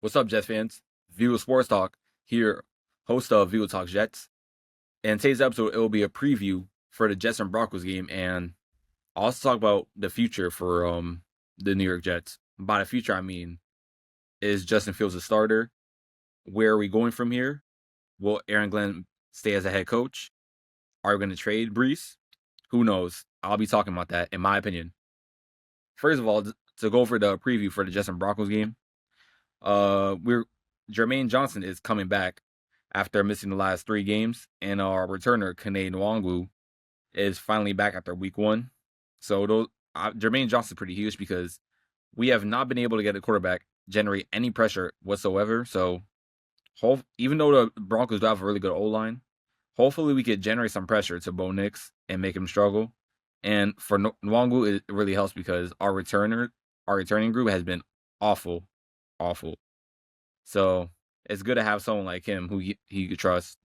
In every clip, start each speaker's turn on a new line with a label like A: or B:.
A: What's up, Jets fans? Vigo Sports Talk here, host of Vigo Talks Jets. And today's episode, it will be a preview for the Jets and Broncos game, and I'll also talk about the future for the New York Jets. By the future, I mean, is Justin Fields a starter? Where are we going from here? Will Aaron Glenn stay as a head coach? Are we going to trade Brees? Who knows? I'll be talking about that, in my opinion. First of all, to go over the preview for the Jets and Broncos game, we're Jermaine Johnson is coming back after missing the last 3 games, and our returner Kene Nwangwu is finally back after week 1. So Jermaine Johnson is pretty huge because we have not been able to get a quarterback generate any pressure whatsoever. So even though the Broncos do have a really good O-line, hopefully we could generate some pressure to Bo Nix and make him struggle. And for Nwangwu, it really helps because our returning group has been awful. So it's good to have someone like him who he could trust.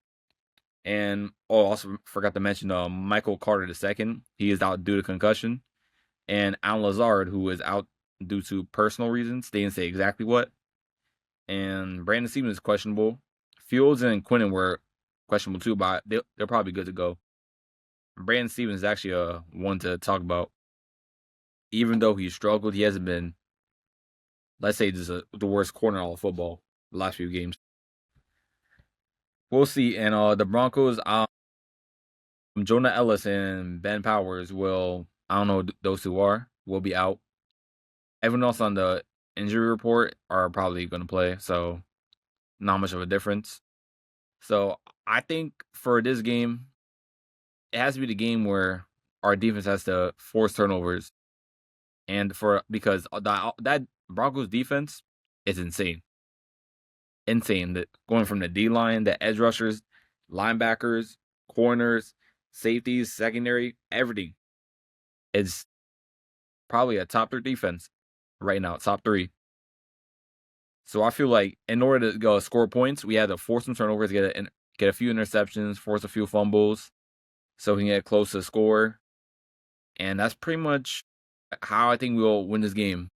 A: And also forgot to mention Michael Carter II. He is out due to concussion. And Alan Lazard, who is out due to personal reasons. They didn't say exactly what. And Brandon Stevens is questionable. Fields and Quinnen were questionable too, but they're probably good to go. Brandon Stevens is actually one to talk about. Even though he struggled, he hasn't been, let's say, just the worst corner in all of football the last few games. We'll see. And the Broncos, Jonah Ellis and Ben Powers I don't know who those two will be out. Everyone else on the injury report are probably going to play, so not much of a difference. So I think for this game, it has to be the game where our defense has to force turnovers, and because that Broncos defense is insane. Going from the D line, the edge rushers, linebackers, corners, safeties, secondary, everything. It's probably a top 3 defense right now, top 3. So I feel like in order to go score points, we had to force some turnovers, get a few interceptions, force a few fumbles, so we can get close to score. And that's pretty much how I think we'll win this game.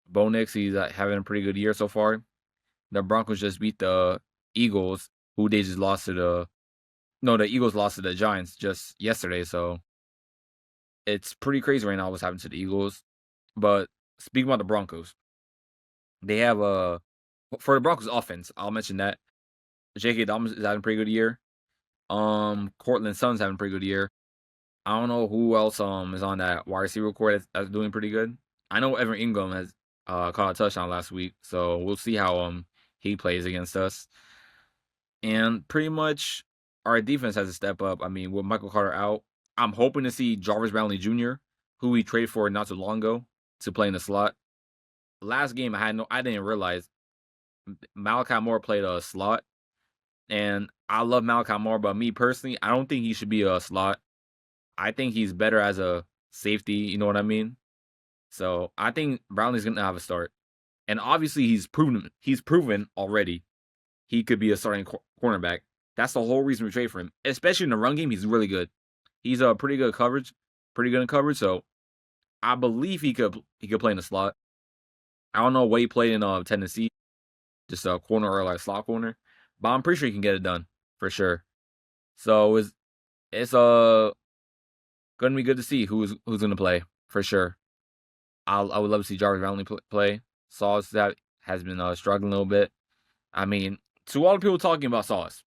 A: Bo Nix, he's having a pretty good year so far. The Broncos just beat the Eagles, who they just lost to the Eagles lost to the Giants just yesterday. So it's pretty crazy right now what's happening to the Eagles. But speaking about the Broncos, they have for the Broncos offense, I'll mention that J.K. Dobbins is having a pretty good year. Cortland Sutton's having a pretty good year. I don't know who else is on that wide receiver core that's doing pretty good. I know Evan Ingram has caught a touchdown last week, so we'll see how he plays against us. And pretty much our defense has to step up. I mean, with Michael Carter out, I'm hoping to see Jarvis Brownlee Jr., who we traded for not too long ago, to play in the slot. Last game, I didn't realize Malachi Moore played a slot, and I love Malachi Moore, but me personally, I don't think he should be a slot. I think he's better as a safety, you know what I mean? So I think Brownlee's gonna have a start, and obviously he's proven already he could be a starting cornerback. That's the whole reason we trade for him, especially in the run game. He's really good. He's pretty good in coverage. So I believe he could play in the slot. I don't know what he played in Tennessee, just a corner or like slot corner, but I'm pretty sure he can get it done for sure. So it's gonna be good to see who's gonna play for sure. I would love to see Jarvis Brownlee play. Sauce has been struggling a little bit. I mean, to all the people talking about Sauce,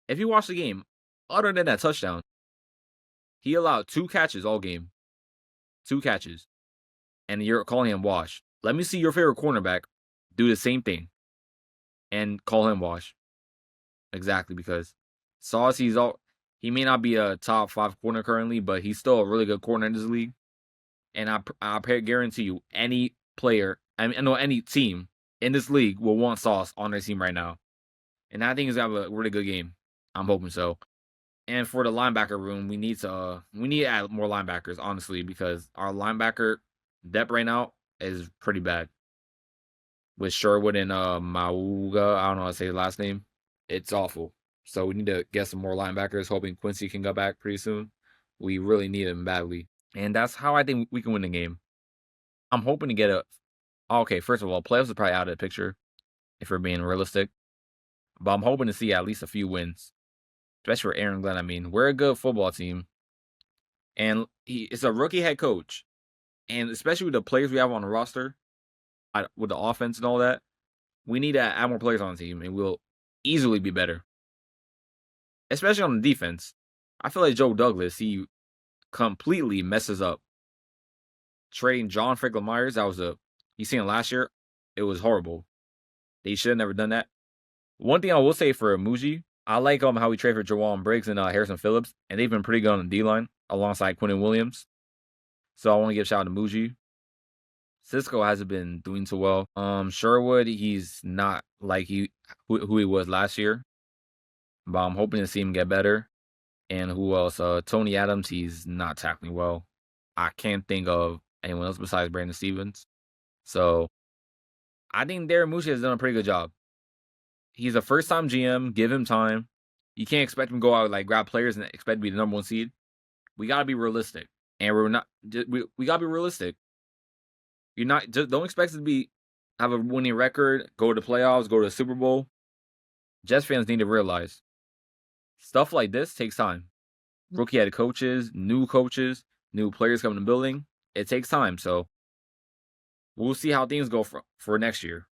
A: if you watch the game, other than that touchdown, he allowed 2 catches all game. 2 catches. And you're calling him wash. Let me see your favorite cornerback do the same thing and call him wash. Exactly, because Sauce, he may not be a top 5 corner currently, but he's still a really good corner in this league. And I guarantee you, any team in this league will want Sauce on their team right now. And I think he's gonna have a really good game. I'm hoping so. And for the linebacker room, we need to add more linebackers, honestly, because our linebacker depth right now is pretty bad. With Sherwood and Mauga, I don't know how to say his last name. It's awful. So we need to get some more linebackers, hoping Quincy can go back pretty soon. We really need him badly. And that's how I think we can win the game. I'm hoping to get Okay, first of all, playoffs is probably out of the picture if we're being realistic. But I'm hoping to see at least a few wins, especially for Aaron Glenn. I mean, we're a good football team, and it's a rookie head coach, and especially with the players we have on the roster, with the offense and all that, we need to add more players on the team, and we'll easily be better. Especially on the defense. I feel like Joe Douglas, he completely messes up. Trading John Franklin Myers, you seen it last year, it was horrible. They should have never done that. One thing I will say for Muji, I like how we trade for Jawan Briggs and Harrison Phillips, and they've been pretty good on the D-line alongside Quinnen Williams. So I want to give a shout out to Muji. Cisco hasn't been doing too well. Sherwood, he's not like who he was last year, but I'm hoping to see him get better. And who else? Tony Adams, he's not tackling well. I can't think of anyone else besides Brandon Stevens. So I think Darren Mushi has done a pretty good job. He's a first-time GM. Give him time. You can't expect him to go out like grab players and expect to be the number one seed. We gotta be realistic, and we're not. We gotta be realistic. You're not. Don't expect us to have a winning record, go to the playoffs, go to the Super Bowl. Jets fans need to realize stuff like this takes time. Rookie head coaches, new players coming to the building. It takes time, so we'll see how things go for next year.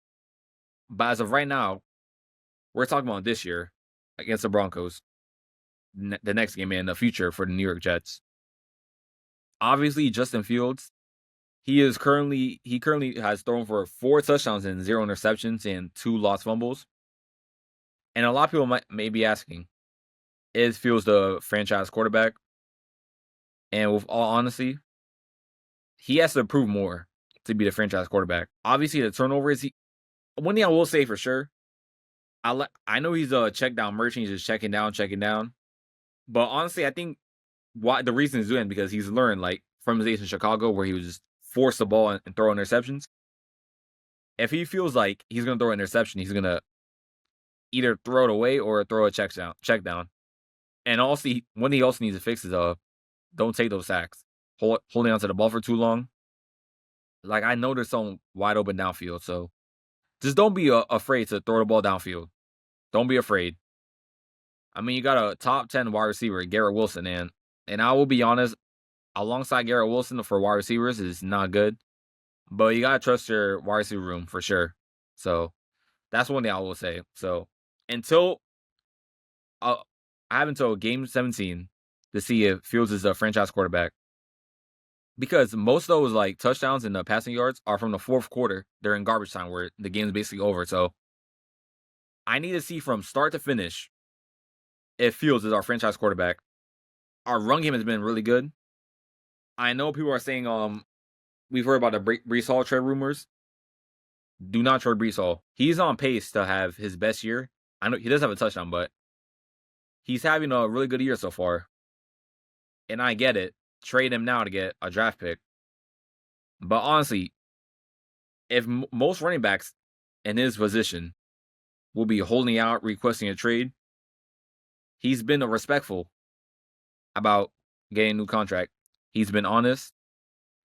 A: But as of right now, we're talking about this year against the Broncos, the next game and the future for the New York Jets. Obviously, Justin Fields, he currently has thrown for 4 touchdowns and 0 interceptions and 2 lost fumbles. And a lot of people may be asking, is Fields the franchise quarterback? And with all honesty, he has to prove more to be the franchise quarterback. Obviously, the turnovers. One thing I will say for sure, I know he's a check down merchant. He's just checking down. But honestly, I think the reason he's doing it because he's learned like from his days in Chicago where he was just force the ball and throw interceptions. If he feels like he's gonna throw an interception, he's gonna either throw it away or throw a check down. And also, one thing he also needs to fix is don't take those sacks. Holding on to the ball for too long. Like I know there's some wide open downfield, so just don't be afraid to throw the ball downfield. Don't be afraid. I mean, you got a top 10 wide receiver, Garrett Wilson, and I will be honest, alongside Garrett Wilson for wide receivers is not good. But you gotta trust your wide receiver room for sure. So that's one thing I will say. So I have until game 17 to see if Fields is a franchise quarterback. Because most of those like touchdowns and the passing yards are from the fourth quarter. They're in garbage time where the game's basically over. So I need to see from start to finish if Fields is our franchise quarterback. Our run game has been really good. I know people are saying we've heard about the Breece Hall trade rumors. Do not trade Breece Hall. He's on pace to have his best year. I know he does have a touchdown, but he's having a really good year so far. And I get it. Trade him now to get a draft pick. But honestly, if most running backs in his position will be holding out, requesting a trade, he's been respectful about getting a new contract. He's been honest.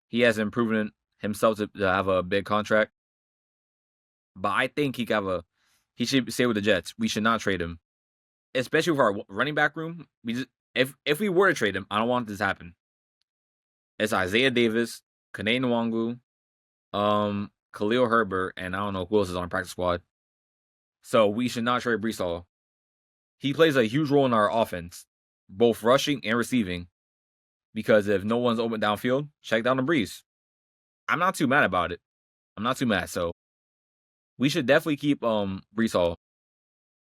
A: He hasn't proven himself to have a big contract. But I think he should stay with the Jets. We should not trade him. Especially with our running back room. If we were to trade him, I don't want this to happen. It's Isaiah Davis, Kane Nwangu, Khalil Herbert, and I don't know who else is on the practice squad. So we should not trade Breece Hall. He plays a huge role in our offense, both rushing and receiving. Because if no one's open downfield, check down to Breece. I'm not too mad about it. I'm not too mad. So we should definitely keep Breece Hall.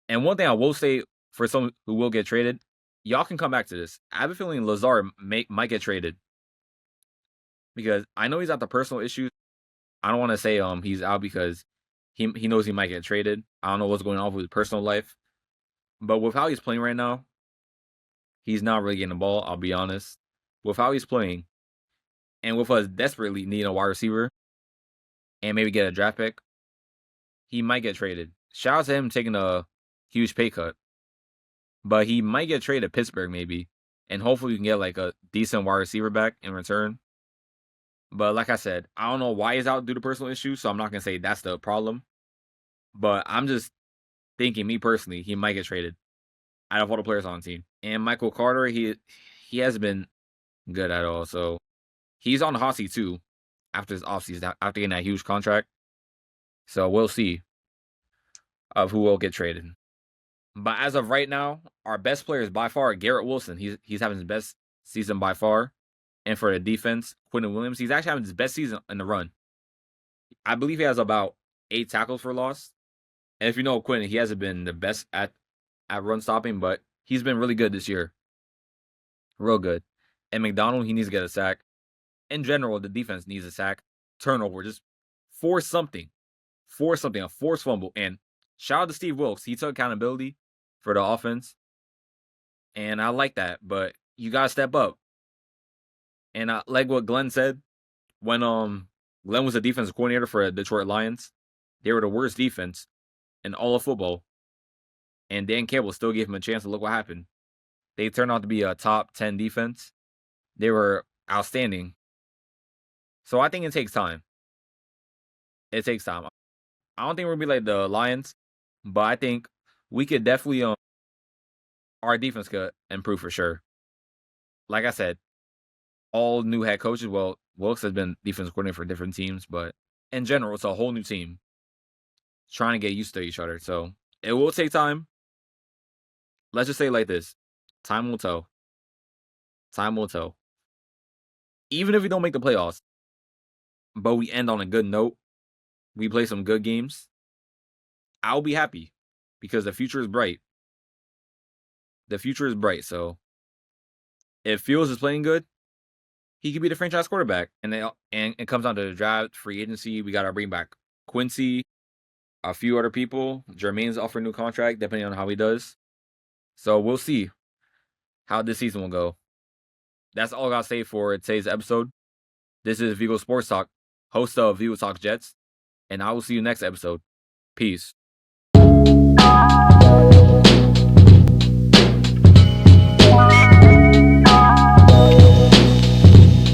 A: And one thing I will say for some who will get traded, y'all can come back to this. I have a feeling Lazard might get traded. Because I know he's got the personal issues. I don't want to say he's out because he knows he might get traded. I don't know what's going on with his personal life. But with how he's playing right now, he's not really getting the ball, I'll be honest. With how he's playing, and with us desperately needing a wide receiver, and maybe get a draft pick, he might get traded. Shout out to him taking a huge pay cut. But he might get traded to Pittsburgh maybe. And hopefully we can get like a decent wide receiver back in return. But like I said, I don't know why he's out due to personal issues, so I'm not gonna say that's the problem. But I'm just thinking, me personally, he might get traded out of all the players on the team. And Michael Carter, he hasn't been good at all. So he's on the hot seat too after his offseason, after getting that huge contract. So we'll see of who will get traded. But as of right now, our best player is by far Garrett Wilson. He's having his best season by far. And for the defense, Quentin Williams, he's actually having his best season in the run. I believe he has about 8 tackles for loss. And if you know Quentin, he hasn't been the best at run stopping, but he's been really good this year. Real good. And McDonald, he needs to get a sack. In general, the defense needs a sack. Turnover. Just force something. Force something. A force fumble. And shout out to Steve Wilkes. He took accountability for the offense. And I like that. But you got to step up. And I like what Glenn said. When Glenn was the defensive coordinator for the Detroit Lions, they were the worst defense in all of football. And Dan Campbell still gave him a chance to look what happened. They turned out to be a top 10 defense. They were outstanding. So I think it takes time. It takes time. I don't think we're going to be like the Lions, but I think we could definitely, our defense could improve for sure. Like I said, all new head coaches, well, Wilkes has been defensive coordinator for different teams, but in general, it's a whole new team trying to get used to each other. So it will take time. Let's just say it like this. Time will tell. Time will tell. Even if we don't make the playoffs, but we end on a good note, we play some good games, I'll be happy because the future is bright. The future is bright. So if Fields is playing good, he could be the franchise quarterback. And it comes down to the draft, free agency. We got to bring back Quincy, a few other people. Jermaine's offering a new contract, depending on how he does. So we'll see how this season will go. That's all I got to say for today's episode. This is Vigo Sports Talk, host of Vigo Talk Jets, and I will see you next episode. Peace.